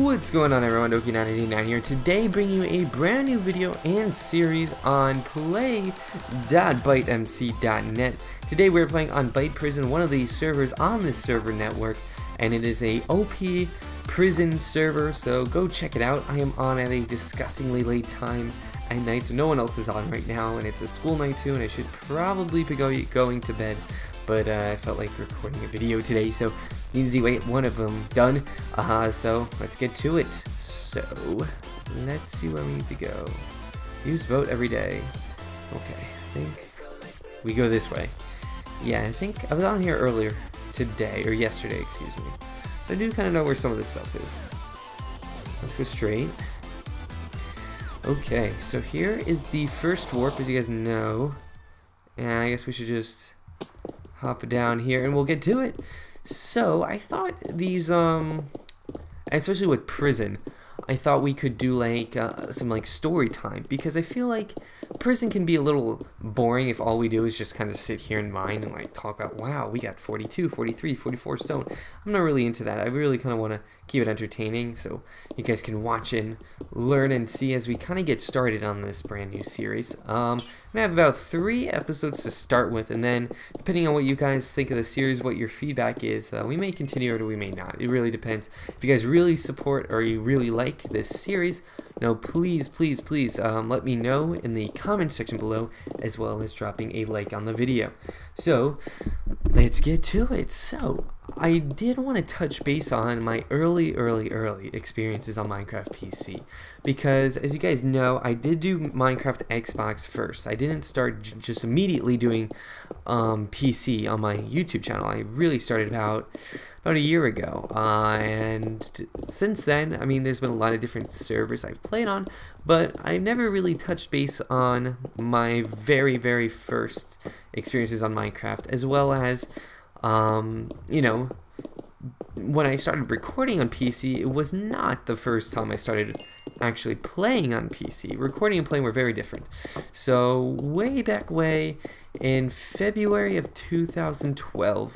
What's going on, everyone? Doki989 here. Today bringing you a brand new video and series on play.bytemc.net. Today we're playing on Byte Prison, one of the servers on this server network, and it is a OP prison server, so go check it out. I am on at a disgustingly late time at night, so no one else is on right now, and it's a school night too, and I should probably be going to bed, but I felt like recording a video today, so need to get one of them done. So let's get to it. So let's see where we need to go. Use vote every day. Okay, I think we go this way. Yeah, I think I was on here earlier today, or yesterday, excuse me. So I do kind of know where some of this stuff is. Let's go straight. Okay, so here is the first warp, as you guys know. And I guess we should just hop down here and we'll get to it. So I thought these, especially with prison, I thought we could do like some like story time, because I feel like prison can be a little boring if all we do is just kind of sit here and mine and like talk about, wow, we got 42, 43, 44 stone. I'm not really into that. I really kind of want to keep it entertaining so you guys can watch and learn and see as we kind of get started on this brand new series. I'm gonna have about 3 episodes to start with, and then depending on what you guys think of the series, what your feedback is, we may continue or we may not. It really depends. If you guys really support or you really like this series, please let me know in the comment section below, as well as dropping a like on the video. So let's get to it. So I did want to touch base on my early experiences on Minecraft PC, because as you guys know, I did do Minecraft Xbox first. I didn't start just immediately doing PC on my YouTube channel. I really started about a year ago, and since then, I mean, there's been a lot of different servers I've played on, but I've never really touched base on my very first experiences on Minecraft, as well as you know, when I started recording on PC, it was not the first time I started actually playing on PC. Recording and playing were very different. So way back in February of 2012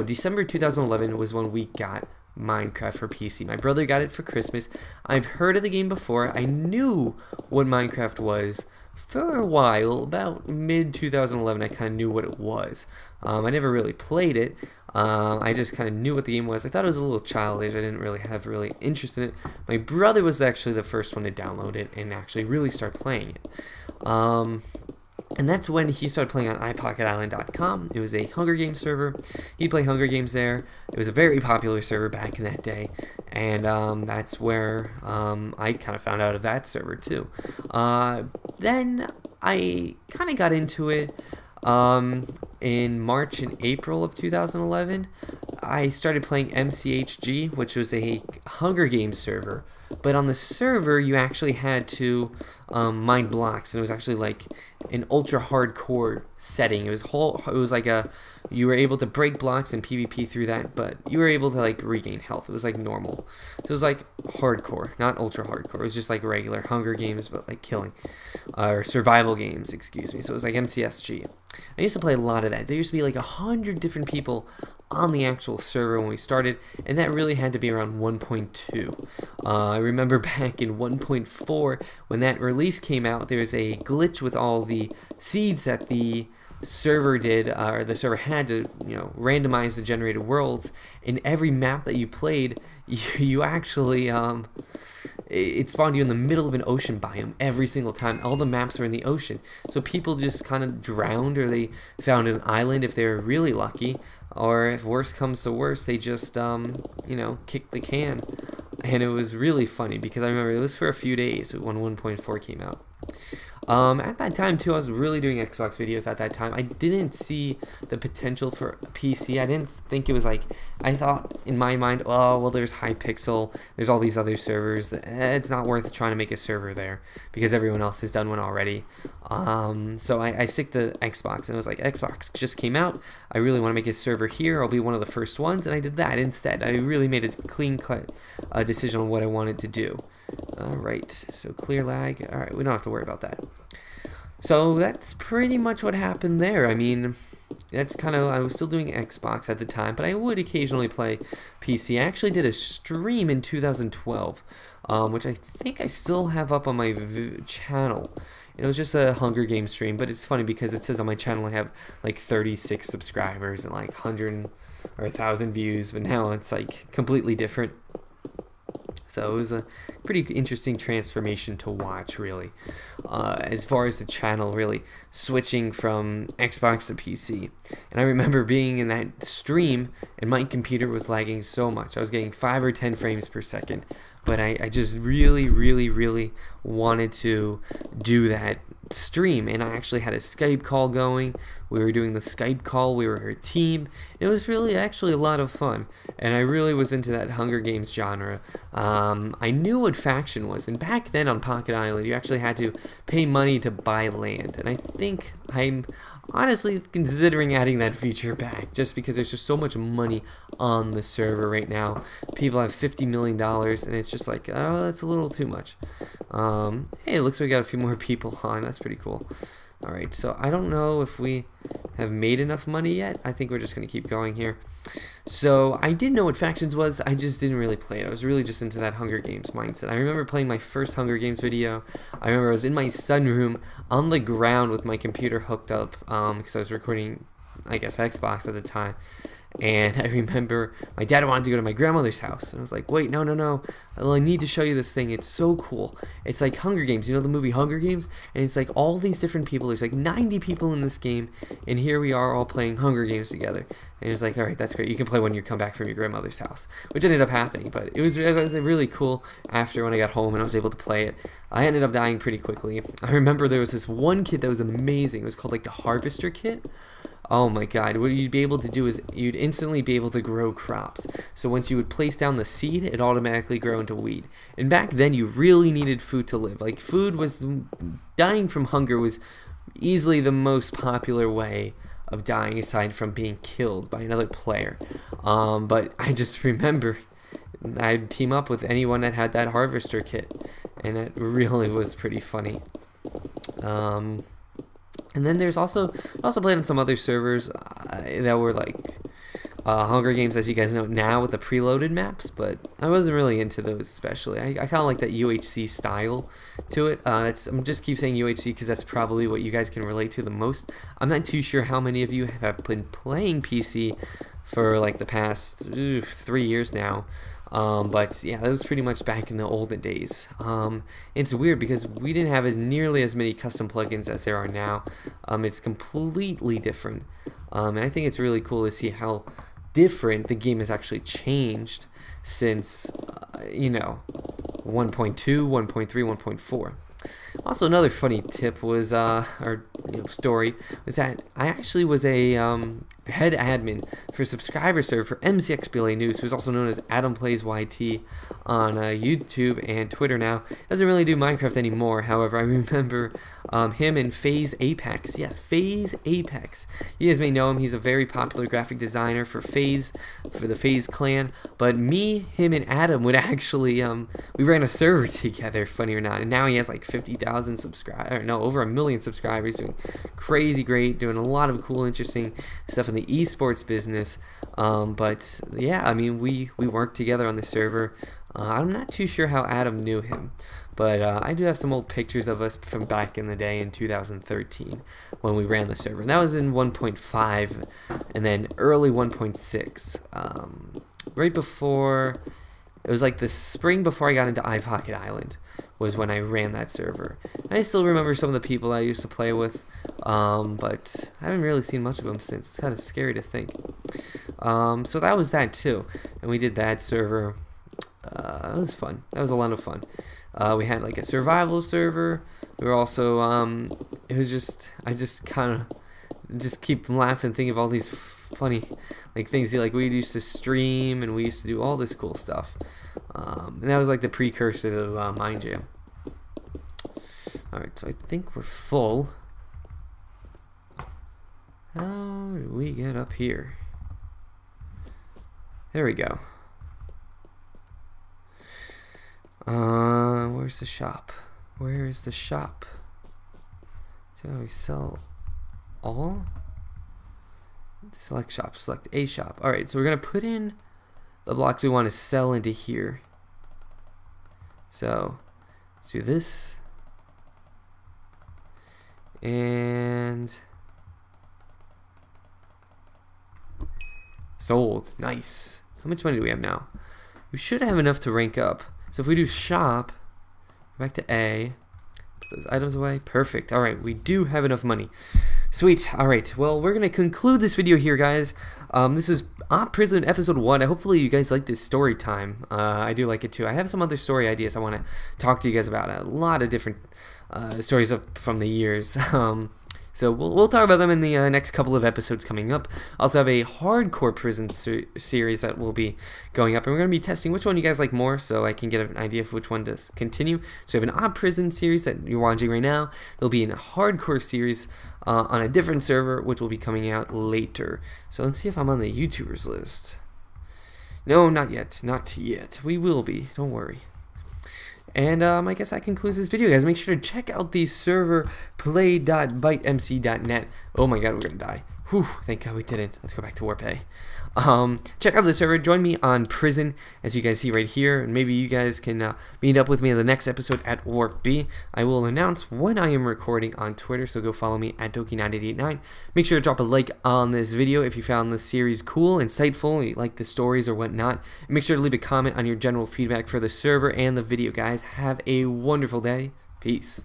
December 2011 was when we got Minecraft for PC. My brother got it for Christmas. I've heard of the game before. I knew what Minecraft was for a while. About mid 2011 I kind of knew what it was. I never really played it. I just kind of knew what the game was. I thought it was a little childish. I didn't really have interest in it. My brother was actually the first one to download it and actually really start playing it. And that's when he started playing on iPocketIsland.com. It was a Hunger Games server. He'd play Hunger Games there. It was a very popular server back in that day. And that's where I kind of found out of that server too. Then I kind of got into it in March and April of 2011. I started playing MCHG, which was a Hunger Games server. But on the server, you actually had to mine blocks, and it was actually like an ultra hardcore setting. It was like you were able to break blocks and PvP through that, but you were able to like regain health. It was like normal. So it was like hardcore, not ultra hardcore. It was just like regular Hunger Games, but like killing, or survival games, excuse me. So it was like MCSG. I used to play a lot of that. There used to be like 100 different people on the actual server when we started, and that really had to be around 1.2. I remember back in 1.4 when that release came out, there was a glitch with all the seeds that the server did, or the server had to, randomize the generated worlds. In every map that you played, you actually it spawned you in the middle of an ocean biome every single time. All the maps were in the ocean, so people just kind of drowned, or they found an island if they were really lucky, or if worse comes to worse, they just kicked the can. And it was really funny, because I remember it was for a few days when 1.4 came out. At that time too, I was really doing Xbox videos at that time. I didn't see the potential for PC. I didn't think it was like, I thought in my mind, oh, well, there's Hypixel, there's all these other servers. It's not worth trying to make a server there, because everyone else has done one already. So I stick to Xbox, and it was like, Xbox just came out. I really want to make a server here. I'll be one of the first ones, and I did that instead. I really made a clean-cut decision on what I wanted to do. Alright, so clear lag. Alright, we don't have to worry about that. So that's pretty much what happened there. I mean, that's kind of, I was still doing Xbox at the time, but I would occasionally play PC. I actually did a stream in 2012, which I think I still have up on my channel. It was just a Hunger Games stream, but it's funny because it says on my channel I have like 36 subscribers and like 100 or 1,000 views, but now it's like completely different. So it was a pretty interesting transformation to watch, really, as far as the channel really switching from Xbox to PC. And I remember being in that stream, and my computer was lagging so much. I was getting 5 or 10 frames per second. But I just really, really, really wanted to do that stream. And I actually had a Skype call going. We were doing the Skype call. We were a team. It was really actually a lot of fun. And I really was into that Hunger Games genre. I knew what faction was. And back then on Pocket Island, you actually had to pay money to buy land. And I think I'm honestly considering adding that feature back, just because there's just so much money on the server right now. People have $50 million, and it's just like, oh, that's a little too much. Hey, it looks like we got a few more people on. That's pretty cool. Alright, so I don't know if we have made enough money yet. I think we're just going to keep going here. So I did know what factions was, I just didn't really play it. I was really just into that Hunger Games mindset. I remember playing my first Hunger Games video. I remember I was in my sunroom on the ground with my computer hooked up, because I was recording, I guess, Xbox at the time. And I remember my dad wanted to go to my grandmother's house. And I was like, wait, no. I need to show you this thing. It's so cool. It's like Hunger Games. You know the movie Hunger Games? And it's like all these different people. There's like 90 people in this game. And here we are all playing Hunger Games together. And he was like, all right, that's great. You can play when you come back from your grandmother's house. Which ended up happening. But it was really cool after when I got home and I was able to play it. I ended up dying pretty quickly. I remember there was this one kit that was amazing. It was called like the Harvester Kit. Oh my god, what you'd be able to do is you'd instantly be able to grow crops. So once you would place down the seed, it automatically grow into weed. And back then you really needed food to live. Like dying from hunger was easily the most popular way of dying aside from being killed by another player. But I just remember I'd team up with anyone that had that harvester kit, and it really was pretty funny. And then there's also played on some other servers that were like Hunger Games, as you guys know now, with the preloaded maps, but I wasn't really into those especially. I kind of like that UHC style to it. I'm just keep saying UHC because that's probably what you guys can relate to the most. I'm not too sure how many of you have been playing PC for like the past 3 years now. But yeah, that was pretty much back in the olden days. It's weird because we didn't have nearly as many custom plugins as there are now. It's completely different. And I think it's really cool to see how different the game has actually changed since, 1.2, 1.3, 1.4. Also, another funny tip was, story, was that I actually was a head admin for a subscriber server for MCXBLA News, who's also known as Adam Plays YT on YouTube and Twitter now. Doesn't really do Minecraft anymore, however, I remember him and FaZe Apex. Yes, FaZe Apex. You guys may know him. He's a very popular graphic designer for FaZe, for the FaZe clan. But me, him, and Adam would actually, we ran a server together, funny or not, and now he has like 50,000 subscribers, over 1 million subscribers, doing crazy great, doing a lot of cool, interesting stuff in the esports business. But yeah, I mean, we worked together on the server. I'm not too sure how Adam knew him, but I do have some old pictures of us from back in the day in 2013 when we ran the server. And that was in 1.5 and then early 1.6. Right before, it was like the spring before I got into iPocket Island was when I ran that server. And I still remember some of the people I used to play with, but I haven't really seen much of them since. It's kind of scary to think. So that was that too. And we did that server. It was fun. That was a lot of fun. We had like a survival server. We were also, it was just, I just kind of just keep laughing, thinking of all these funny like things. Like we used to stream and we used to do all this cool stuff. And that was like the precursor to MineJam. Alright, so I think we're full. How do we get up here? There we go. Where's the shop? Where is the shop? So we sell all? Select shop, select a shop. All right, so we're gonna put in the blocks we want to sell into here. So let's do this, and sold. Nice. How much money do we have now? We should have enough to rank up. So if we do shop, back to A, put those items away. Perfect. All right, we do have enough money. Sweet. All right. Well, we're gonna conclude this video here, guys. This was Prison episode 1. Hopefully you guys like this story time. I do like it too. I have some other story ideas I want to talk to you guys about. A lot of different stories from the years. So we'll talk about them in the next couple of episodes coming up. Also have a hardcore prison series that will be going up, and we're going to be testing which one you guys like more, so I can get an idea of which one to continue. So we have an odd prison series that you're watching right now. There'll be a hardcore series on a different server, which will be coming out later. So let's see if I'm on the YouTubers list. No, not yet. Not yet. We will be. Don't worry. And I guess that concludes this video, guys. Make sure to check out the server play.bytemc.net. Oh my god, we're gonna die. Whew, thank god we didn't. Let's go back to Warp A. Check out the server. Join me on Prison, as you guys see right here, and maybe you guys can meet up with me in the next episode at Warp B. I will announce when I am recording on Twitter, so go follow me at Doki9889. Make sure to drop a like on this video if you found this series cool, insightful, you like the stories or whatnot. And make sure to leave a comment on your general feedback for the server and the video, guys. Have a wonderful day. Peace.